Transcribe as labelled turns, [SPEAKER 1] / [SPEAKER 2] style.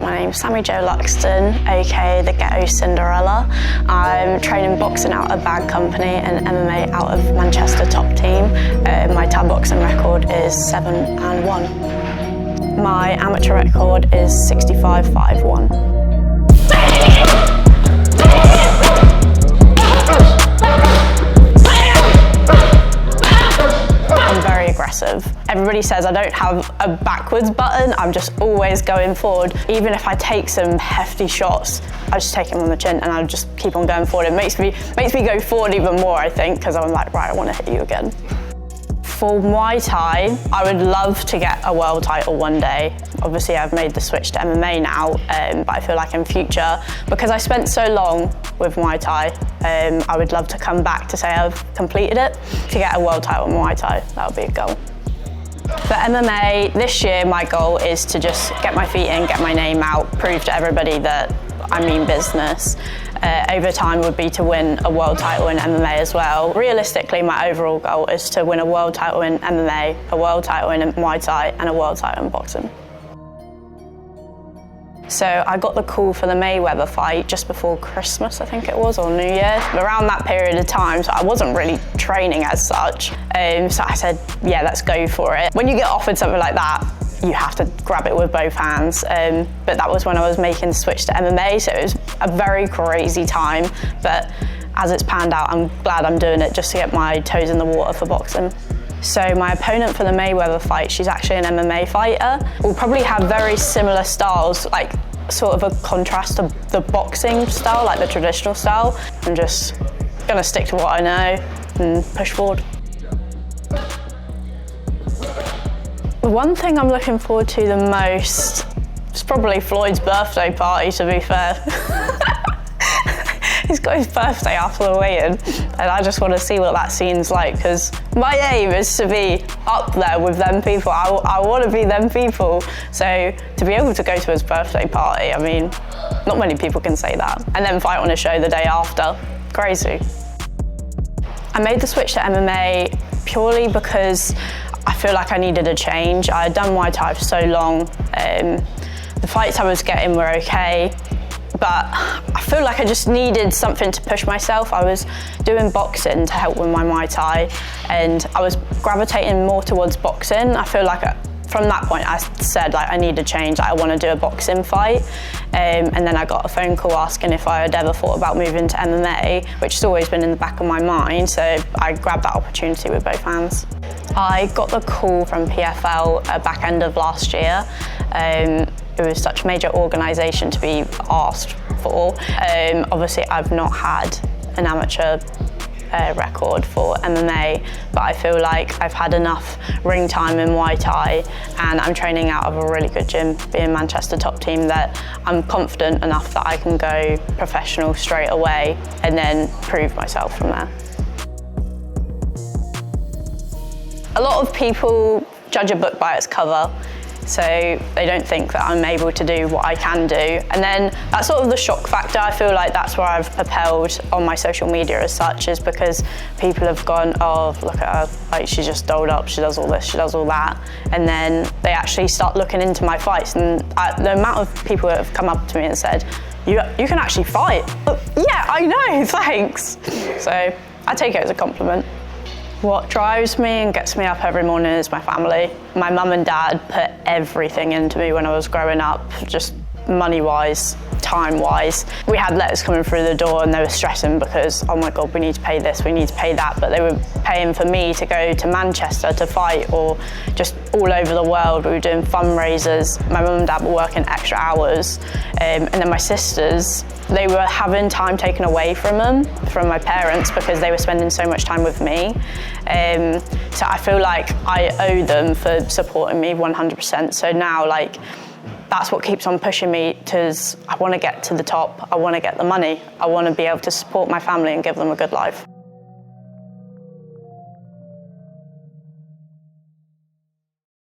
[SPEAKER 1] My name's Sammy-Jo Luxton, aka the Ghetto Cinderella. I'm training boxing out of Bad Company and MMA out of Manchester Top Team. My Thai boxing record is 7-1. My amateur record is 65-5-1. Aggressive. Everybody says I don't have a backwards button, I'm just always going forward. Even if I take some hefty shots, I just take them on the chin and I just keep on going forward. It makes me go forward even more, I think, because I'm like, right, I want to hit you again. For Muay Thai, I would love to get a world title one day. Obviously, I've made the switch to MMA now, but I feel like in future, because I spent so long with Muay Thai, I would love to come back to say I've completed it. To get a world title in Muay Thai, that would be a goal. For MMA, this year my goal is to just get my feet in, get my name out, prove to everybody that I mean business. Over time would be to win a world title in MMA as well. Realistically, my overall goal is to win a world title in MMA, a world title in Muay Thai, and a world title in boxing. So I got the call for the Mayweather fight just before Christmas, I think it was, or New Year. Around that period of time, so I wasn't really training as such. So I said, yeah, let's go for it. When you get offered something like that, you have to grab it with both hands. But that was when I was making the switch to MMA, so it was a very crazy time. But as it's panned out, I'm glad I'm doing it just to get my toes in the water for boxing. So my opponent for the Mayweather fight, she's actually an MMA fighter. We'll probably have very similar styles, like sort of a contrast to the boxing style, like the traditional style. I'm just gonna stick to what I know and push forward. The one thing I'm looking forward to the most is probably Floyd's birthday party, to be fair. He's got his birthday after the weigh-in, and I just want to see what that scene's like, because my aim is to be up there with them people. I want to be them people. So to be able to go to his birthday party, I mean, not many people can say that. And then fight on a show the day after. Crazy. I made the switch to MMA purely because I feel like I needed a change. I had done Muay Thai for so long. The fights I was getting were okay, but I feel like I just needed something to push myself. I was doing boxing to help with my Muay Thai, and I was gravitating more towards boxing. I feel like from that point I said, like, I need a change, I want to do a boxing fight. And then I got a phone call asking if I had ever thought about moving to MMA, which has always been in the back of my mind, so I grabbed that opportunity with both hands. I got the call from PFL at back end of last year. It was such a major organisation to be asked for. Obviously, I've not had an amateur record for MMA, but I feel like I've had enough ring time in Muay Thai, and I'm training out of a really good gym, being Manchester Top Team, that I'm confident enough that I can go professional straight away and then prove myself from there. A lot of people judge a book by its cover, so they don't think that I'm able to do what I can do. And then that's sort of the shock factor. I feel like that's where I've propelled on my social media as such, is because people have gone, oh, look at her, like, she's just dolled up, she does all this, she does all that. And then they actually start looking into my fights, and the amount of people that have come up to me and said, you can actually fight. Yeah, I know, thanks. So I take it as a compliment. What drives me and gets me up every morning is my family. My mum and dad put everything into me when I was growing up, just money-wise, time-wise. We had letters coming through the door and they were stressing because, oh my God, we need to pay this, we need to pay that, but they were paying for me to go to Manchester to fight, or just all over the world. We were doing fundraisers. My mum and dad were working extra hours, and then my sisters, they were having time taken away from them, from my parents, because they were spending so much time with me. So I feel like I owe them for supporting me 100%. So now, like, that's what keeps on pushing me, because I want to get to the top, I want to get the money, I want to be able to support my family and give them a good life.